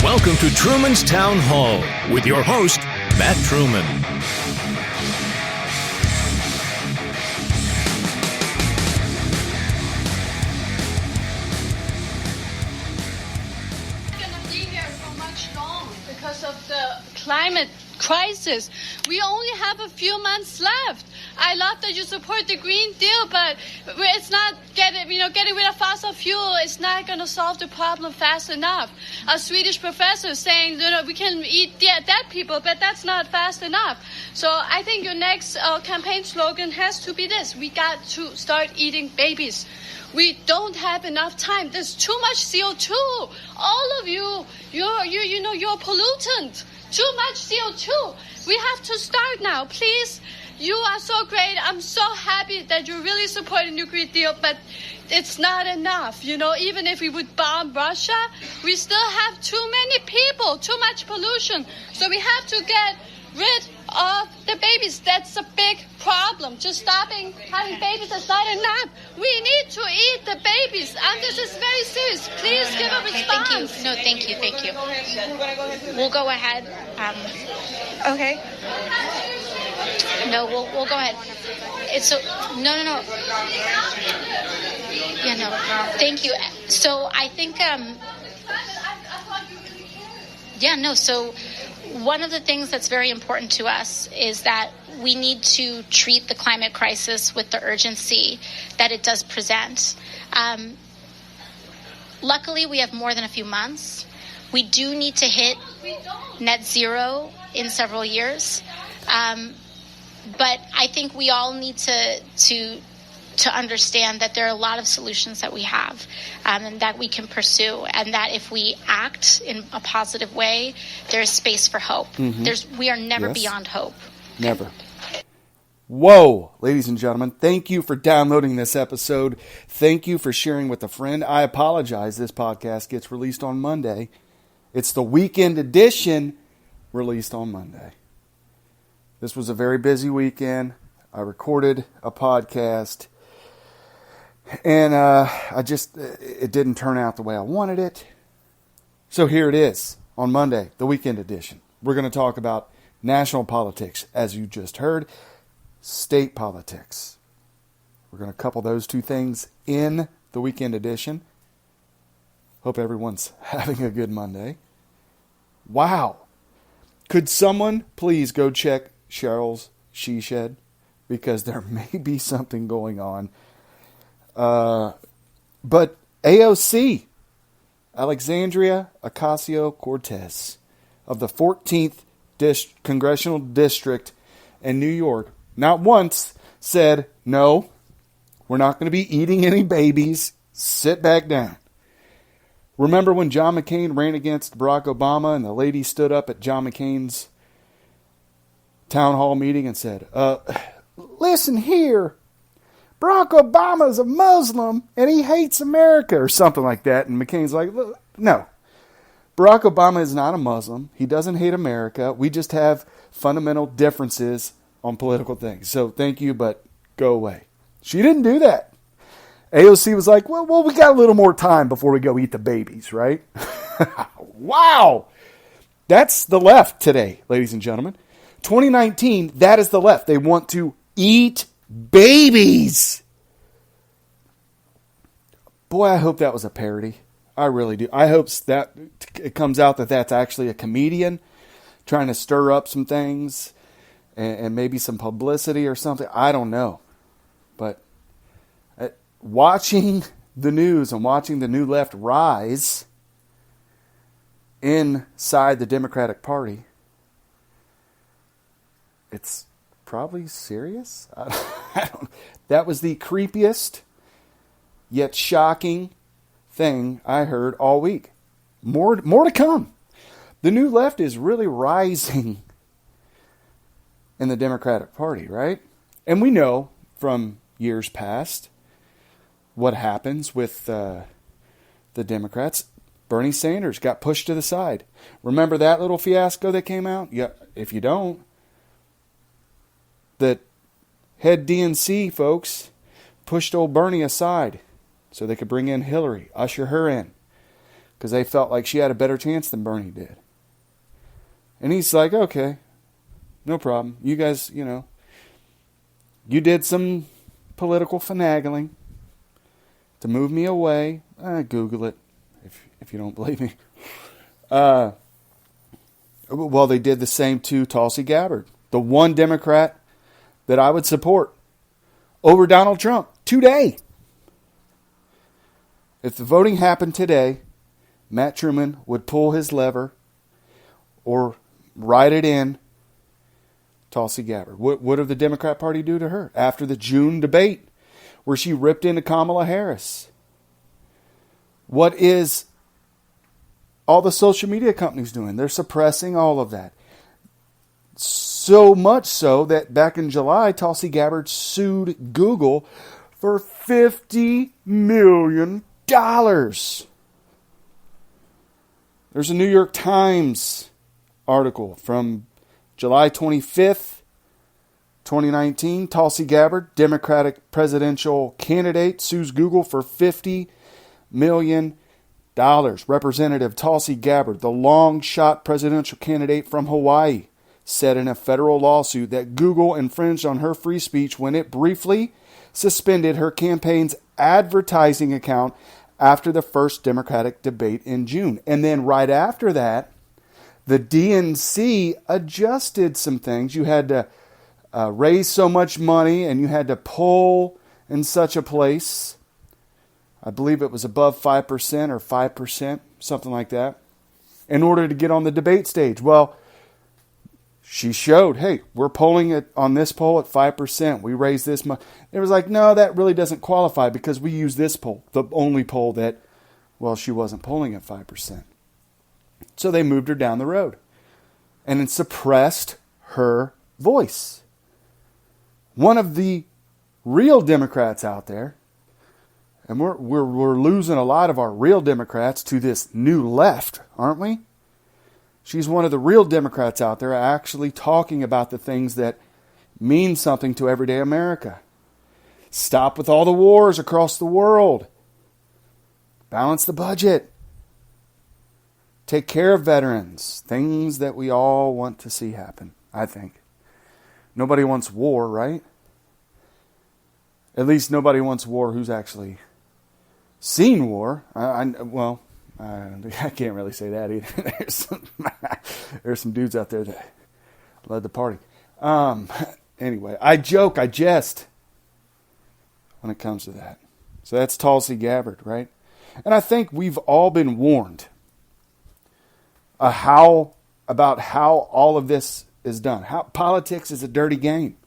Welcome to Truman's Town Hall with your host, Matt Truman. We're going to be here for much longer because of the climate crisis. We only have a few months left. I love that you support the Green Deal, but it's not getting rid of fossil fuel. It's not going to solve the problem fast enough. A Swedish professor saying, we can eat dead people, but that's not fast enough. So I think your next campaign slogan has to be this: we got to start eating babies. We don't have enough time. There's too much CO2. All of you're a pollutant. Too much CO2. We have to start now, please. You are so great. I'm so happy that you're really supporting the Green Deal, but it's not enough. Even if we would bomb Russia, we still have too many people, too much pollution. So we have to get rid of the babies. That's a big problem. Just stopping having babies is not enough. We need to eat the babies, and this is very serious. Please give a response. Thank you. We'll go ahead. Okay. No, we'll go ahead. No. Yeah, no. Thank you. So I think, so one of the things that's very important to us is that we need to treat the climate crisis with the urgency that it does present. Luckily, we have more than a few months. We do need to hit net zero in several years. But I think we all need to understand that there are a lot of solutions that we have and that we can pursue, and that if we act in a positive way, there's space for hope. Mm-hmm. We are never beyond hope. Never. Whoa, ladies and gentlemen, thank you for downloading this episode. Thank you for sharing with a friend. I apologize. This podcast gets released on Monday. It's the weekend edition released on Monday. This was a very busy weekend. I recorded a podcast, and it didn't turn out the way I wanted it. So here it is on Monday, the weekend edition. We're going to talk about national politics, as you just heard, state politics. We're going to couple those two things in the weekend edition. Hope everyone's having a good Monday. Wow. Could someone please go check Cheryl's she shed, because there may be something going on. But AOC, Alexandria Ocasio-Cortez, of the 14th Congressional District in New York, not once said, no, we're not going to be eating any babies. Sit back down. Remember when John McCain ran against Barack Obama and the lady stood up at John McCain's town hall meeting and said, listen here, Barack Obama's a Muslim and he hates America, or something like that. And McCain's like, no, Barack Obama is not a Muslim. He doesn't hate America. We just have fundamental differences on political things. So thank you, but go away. She didn't do that. AOC was like, well, we got a little more time before we go eat the babies, right? Wow. That's the left today, ladies and gentlemen. 2019, that is the left. They want to eat babies. Boy, I hope that was a parody. I really do. I hope that it comes out that that's actually a comedian trying to stir up some things and maybe some publicity or something. I don't know. But watching the news and watching the new left rise inside the Democratic Party, it's probably serious. That was the creepiest yet shocking thing I heard all week. More to come. The new left is really rising in the Democratic Party, right? And we know from years past what happens with the Democrats. Bernie Sanders got pushed to the side. Remember that little fiasco that came out? Yeah, if you don't, that head DNC folks pushed old Bernie aside so they could bring in Hillary, usher her in. because they felt like she had a better chance than Bernie did. And he's like, okay, no problem. You guys, you did some political finagling to move me away. Google it if you don't believe me. Well, they did the same to Tulsi Gabbard, the one Democrat that I would support over Donald Trump today. If the voting happened today, Matt Truman would pull his lever or write it in Tulsi Gabbard. What did the Democrat Party do to her after the June debate where she ripped into Kamala Harris? What is all the social media companies doing? They're suppressing all of that. So much so that back in July, Tulsi Gabbard sued Google for $50 million. There's a New York Times article from July 25th, 2019. Tulsi Gabbard, Democratic presidential candidate, sues Google for $50 million. Representative Tulsi Gabbard, the long-shot presidential candidate from Hawaii, said in a federal lawsuit that Google infringed on her free speech when it briefly suspended her campaign's advertising account after the first Democratic debate in June. And then right after that, the DNC adjusted some things. You had to raise so much money and you had to poll in such a place. I believe it was above 5% or 5%, something like that, in order to get on the debate stage. Well, she showed, hey, we're polling it on this poll at 5%. We raised this much. It was like, no, that really doesn't qualify because we use this poll, the only poll that, well, she wasn't polling at 5%. So they moved her down the road and it suppressed her voice. One of the real Democrats out there, and we're losing a lot of our real Democrats to this new left, aren't we? She's one of the real Democrats out there actually talking about the things that mean something to everyday America. Stop with all the wars across the world. Balance the budget. Take care of veterans. Things that we all want to see happen, I think. Nobody wants war, right? At least nobody wants war who's actually seen war. I can't really say that either. There's some dudes out there that led the party. Anyway, I joke, I jest when it comes to that. So that's Tulsi Gabbard, right? And I think we've all been warned about how all of this is done. How politics is a dirty game.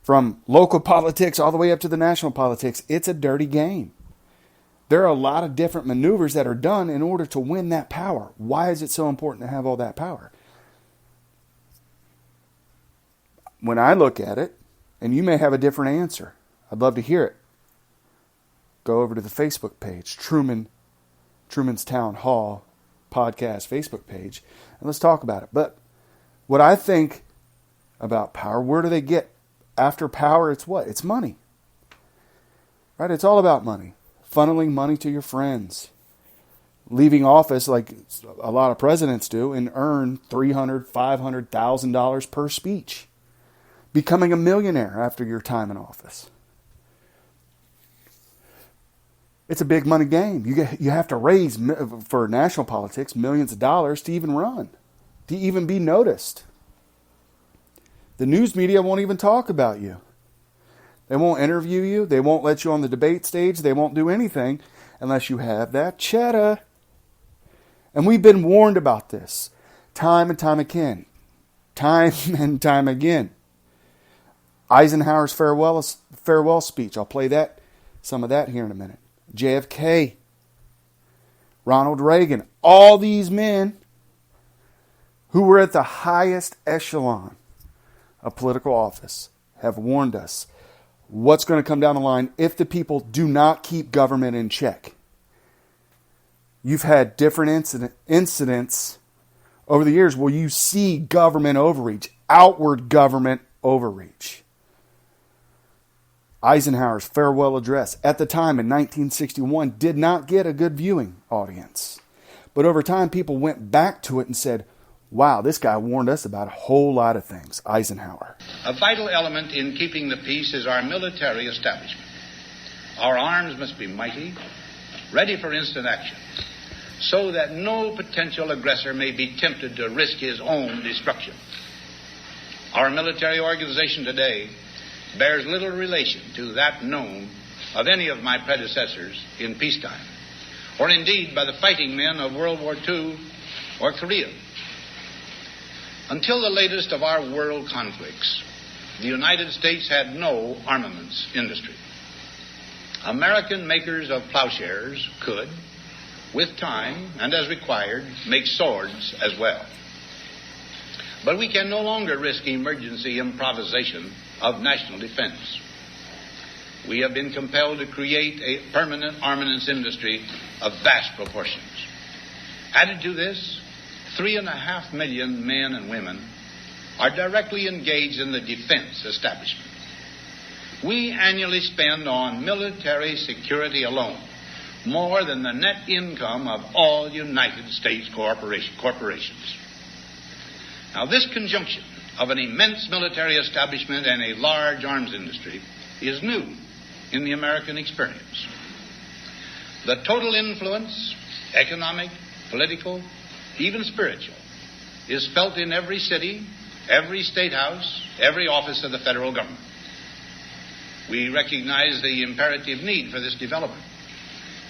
From local politics all the way up to the national politics, it's a dirty game. There are a lot of different maneuvers that are done in order to win that power. Why is it so important to have all that power? When I look at it, and you may have a different answer, I'd love to hear it. Go over to the Facebook page, Truman's Town Hall podcast Facebook page, and let's talk about it. But what I think about power, where do they get? After power, it's what? It's money. Right? It's all about money. Funneling money to your friends. Leaving office like a lot of presidents do and earn $300,000, $500,000 per speech. Becoming a millionaire after your time in office. It's a big money game. You have to raise, for national politics, millions of dollars to even run. To even be noticed. The news media won't even talk about you. They won't interview you. They won't let you on the debate stage. They won't do anything unless you have that cheddar. And we've been warned about this time and time again. Time and time again. Eisenhower's farewell speech. I'll play some of that here in a minute. JFK. Ronald Reagan. All these men who were at the highest echelon of political office have warned us what's going to come down the line if the people do not keep government in check. You've had different incidents over the years where you see government overreach, outward government overreach. Eisenhower's farewell address at the time in 1961 did not get a good viewing audience. But over time, people went back to it and said, wow, this guy warned us about a whole lot of things, Eisenhower. A vital element in keeping the peace is our military establishment. Our arms must be mighty, ready for instant action, so that no potential aggressor may be tempted to risk his own destruction. Our military organization today bears little relation to that known of any of my predecessors in peacetime, or indeed by the fighting men of World War II or Korea. Until the latest of our world conflicts, the United States had no armaments industry. American makers of plowshares could, with time and as required, make swords as well. But we can no longer risk emergency improvisation of national defense. We have been compelled to create a permanent armaments industry of vast proportions. Added to this, 3.5 million men and women are directly engaged in the defense establishment. We annually spend on military security alone more than the net income of all United States corporations. Now, this conjunction of an immense military establishment and a large arms industry is new in the American experience. The total influence, economic, political, even spiritual, is felt in every city, every state house, every office of the federal government. We recognize the imperative need for this development,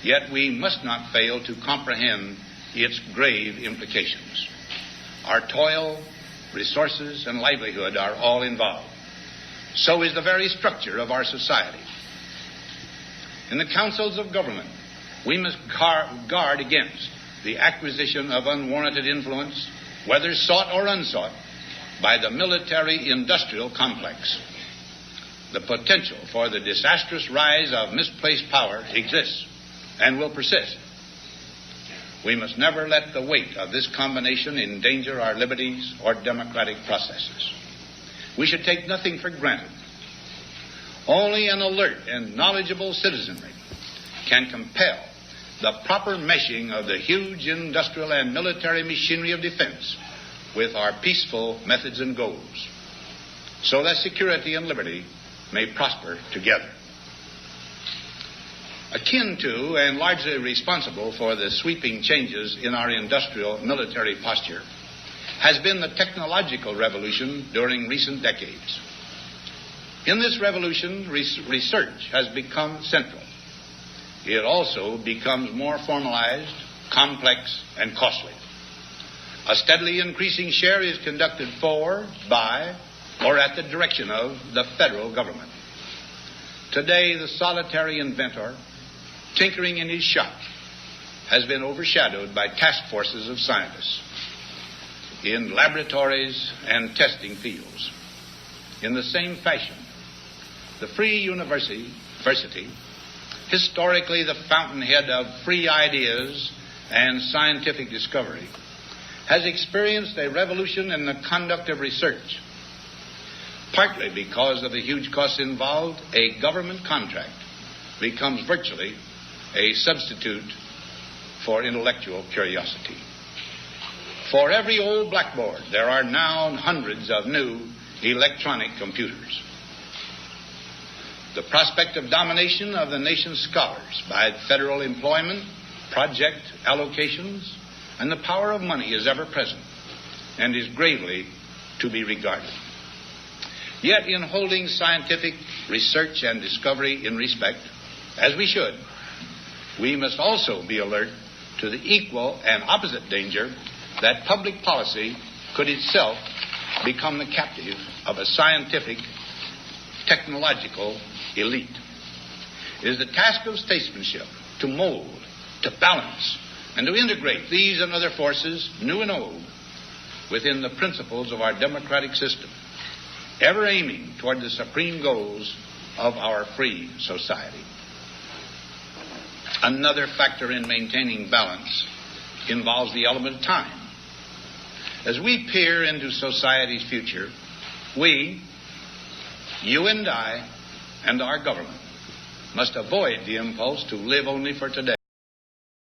yet we must not fail to comprehend its grave implications. Our toil, resources, and livelihood are all involved. So is the very structure of our society. In the councils of government, we must guard against the acquisition of unwarranted influence, whether sought or unsought, by the military-industrial complex. The potential for the disastrous rise of misplaced power exists and will persist. We must never let the weight of this combination endanger our liberties or democratic processes. We should take nothing for granted. Only an alert and knowledgeable citizenry can compel the proper meshing of the huge industrial and military machinery of defense with our peaceful methods and goals, so that security and liberty may prosper together. Akin to and largely responsible for the sweeping changes in our industrial military posture has been the technological revolution during recent decades. In this revolution, research has become central. It also becomes more formalized, complex, and costly. A steadily increasing share is conducted for, by, or at the direction of the federal government. Today, the solitary inventor, tinkering in his shop, has been overshadowed by task forces of scientists in laboratories and testing fields. In the same fashion, the free university, historically the fountainhead of free ideas and scientific discovery, has experienced a revolution in the conduct of research. Partly because of the huge costs involved, a government contract becomes virtually a substitute for intellectual curiosity. For every old blackboard, there are now hundreds of new electronic computers. The prospect of domination of the nation's scholars by federal employment, project allocations, and the power of money is ever present and is gravely to be regarded. Yet in holding scientific research and discovery in respect, as we should, we must also be alert to the equal and opposite danger that public policy could itself become the captive of a scientific, technological elite. It is the task of statesmanship to mold, to balance, and to integrate these and other forces, new and old, within the principles of our democratic system, ever aiming toward the supreme goals of our free society. Another factor in maintaining balance involves the element of time. As we peer into society's future, we, you and I, and our government must avoid the impulse to live only for today.